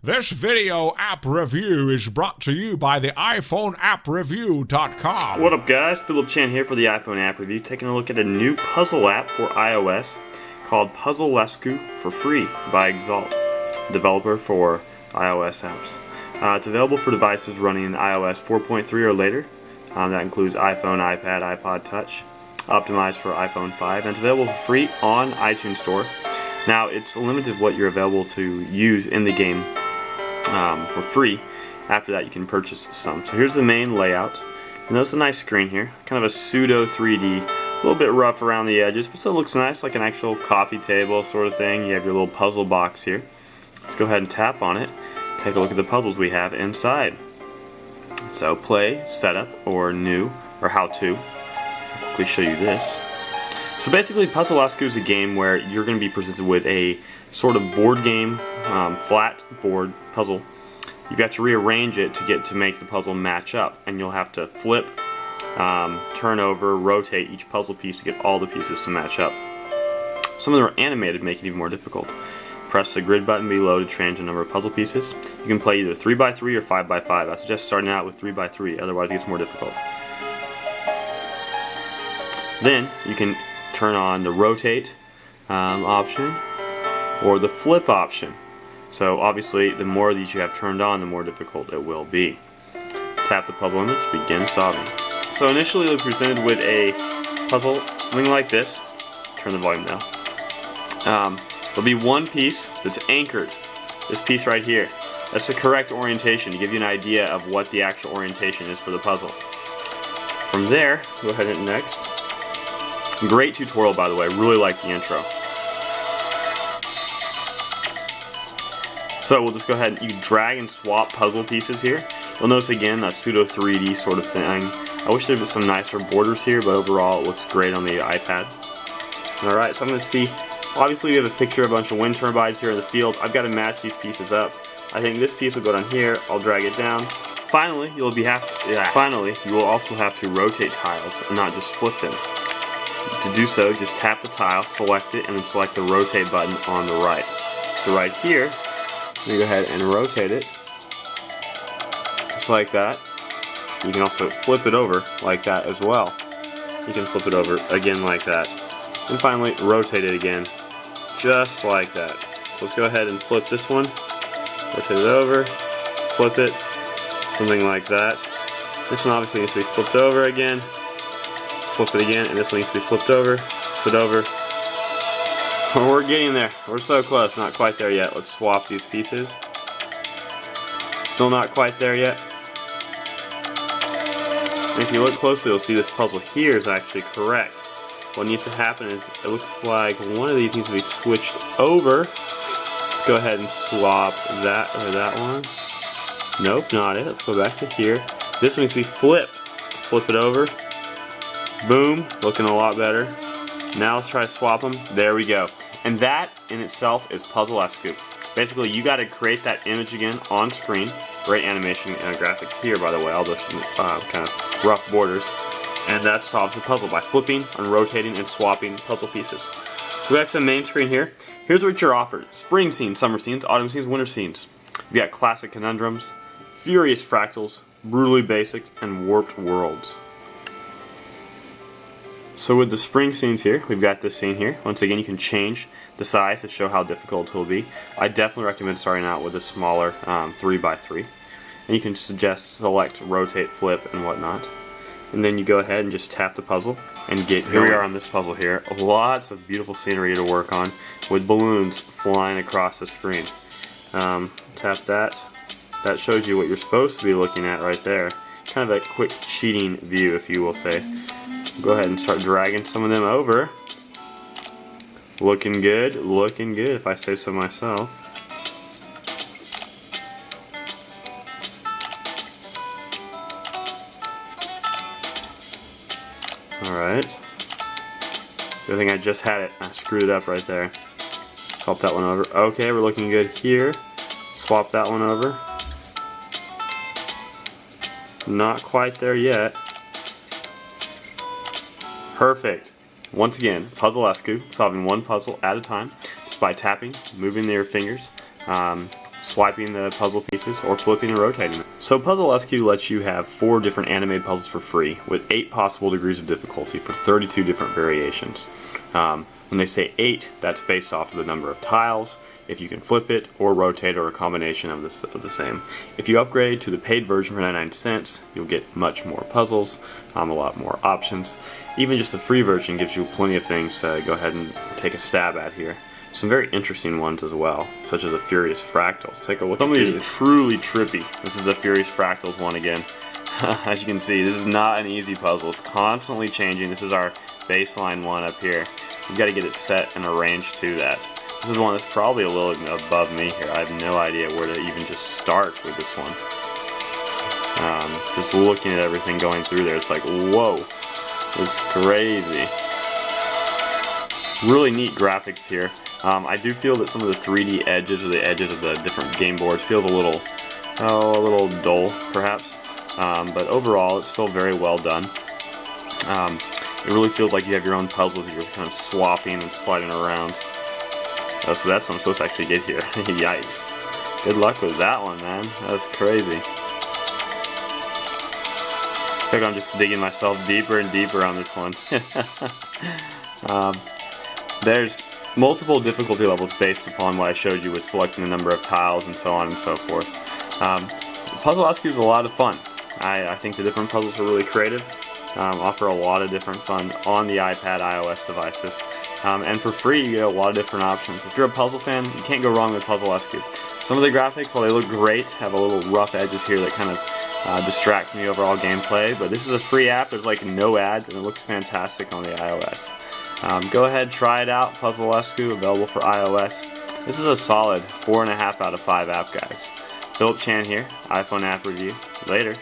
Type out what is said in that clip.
This video app review is brought to you by the iPhoneAppReview.com. What up guys, Philip Chan here for the iPhone app review, taking a look at a new puzzle app for iOS called Puzzlesque for free by Exalt, developer for iOS apps. It's available for devices running in iOS 4.3 or later. That includes iPhone, iPad, iPod Touch, optimized for iPhone 5, and it's available for free on iTunes Store. Now, it's limited what you're available to use in the game for free. After that, you can purchase some. So here's the main layout. And notice a nice screen here, kind of a pseudo 3D, a little bit rough around the edges, but still looks nice, like an actual coffee table sort of thing. You have your little puzzle box here. Let's go ahead and tap on it. Take a look at the puzzles we have inside. So play, setup, or new, or how to. I'll quickly show you this. So basically, Puzzlesque is a game where you're going to be presented with a sort of board game, flat board puzzle. You've got to rearrange it to make the puzzle match up, and you'll have to flip, turn over, rotate each puzzle piece to get all the pieces to match up. Some of them are animated, making it even more difficult. Press the grid button below to change the number of puzzle pieces. You can play either 3x3 or 5x5. I suggest starting out with 3x3, otherwise it gets more difficult. Then you can turn on the rotate option or the flip option. So obviously the more of these you have turned on, the more difficult it will be. Tap the puzzle image, begin solving. So initially you'll be presented with a puzzle, something like this. Turn the volume down. There'll be one piece that's anchored, this piece right here. That's the correct orientation to give you an idea of what the actual orientation is for the puzzle. From there, go ahead and hit next. Great tutorial, by the way, really like the intro. So we'll just go ahead and you drag and swap puzzle pieces here. You'll notice again a pseudo 3D sort of thing. I wish there was some nicer borders here, but overall it looks great on the iPad. Alright, so I'm going to see, obviously we have a picture of a bunch of wind turbines here in the field. I've got to match these pieces up. I think this piece will go down here, I'll drag it down. Finally, you will also have to rotate tiles and not just flip them. To do so, just tap the tile, select it, and then select the rotate button on the right. So right here, you go ahead and rotate it, just like that. You can also flip it over like that as well. You can flip it over again like that. And finally, rotate it again, just like that. So let's go ahead and flip this one, rotate it over, flip it, something like that. This one obviously needs to be flipped over again. Flip it again, and this one needs to be flipped over, flip it over. We're getting there. We're so close. Not quite there yet. Let's swap these pieces. Still not quite there yet. And if you look closely, you'll see this puzzle here is actually correct. What needs to happen is it looks like one of these needs to be switched over. Let's go ahead and swap that or that one. Nope, not it. Let's go back to here. This one needs to be flipped. Flip it over. Boom, looking a lot better. Now let's try to swap them. There we go. And that in itself is Puzzlesque. Basically, you got to create that image again on screen. Great animation and graphics here, by the way, all those kind of rough borders. And that solves the puzzle by flipping and rotating and swapping puzzle pieces. So back to the main screen here. Here's what you're offered: spring scenes, summer scenes, autumn scenes, winter scenes. You've got classic conundrums, furious fractals, brutally basic, and warped worlds. So with the spring scenes here, we've got this scene here. Once again, you can change the size to show how difficult it will be. I definitely recommend starting out with a smaller 3x3. And you can select, rotate, flip, and whatnot. And then you go ahead and just tap the puzzle and get going. Here we are on this puzzle here. Lots of beautiful scenery to work on with balloons flying across the screen. Tap that. That shows you what you're supposed to be looking at right there. Kind of a quick cheating view, if you will say. Go ahead and start dragging some of them over. Looking good if I say so myself. Alright. Good thing I just had it. I screwed it up right there. Swap that one over. Okay, we're looking good here. Swap that one over. Not quite there yet. Perfect. Once again, Puzzlesque, solving one puzzle at a time, just by tapping, moving your fingers. swiping the puzzle pieces or flipping and rotating them. So Puzzlesque lets you have 4 different animated puzzles for free with 8 possible degrees of difficulty for 32 different variations. When they say 8, that's based off of the number of tiles, if you can flip it or rotate, or a combination of the same. If you upgrade to the paid version for 99 cents, you'll get much more puzzles, a lot more options. Even just the free version gives you plenty of things to go ahead and take a stab at here. Some very interesting ones as well, such as a Furious Fractals. Take a look. Some of these are truly trippy. This is a Furious Fractals one again. As you can see, this is not an easy puzzle. It's constantly changing. This is our baseline one up here. You've got to get it set and arranged to that. This is one that's probably a little above me here. I have no idea where to even just start with this one. Just looking at everything going through there, it's like, whoa, it's crazy. Really neat graphics here. I do feel that some of the 3D edges, or the edges of the different game boards, feels a little dull, perhaps. But overall, it's still very well done. It really feels like you have your own puzzles that you're kind of swapping and sliding around. So that's what I'm supposed to actually get here. Yikes. Good luck with that one, man. That's crazy. I think I'm just digging myself deeper and deeper on this one. There's multiple difficulty levels based upon what I showed you with selecting the number of tiles and so on and so forth. Puzzlesque is a lot of fun. I think the different puzzles are really creative, offer a lot of different fun on the iPad, iOS devices. And for free, you get a lot of different options. If you're a puzzle fan, you can't go wrong with Puzzlesque. Some of the graphics, while they look great, have a little rough edges here that kind of distract from the overall gameplay. But this is a free app. There's like no ads, and it looks fantastic on the iOS. Go ahead, try it out. Puzzlesque, available for iOS. This is a solid 4.5 out of 5 app, guys. Philip Chan here, iPhone app review. Later.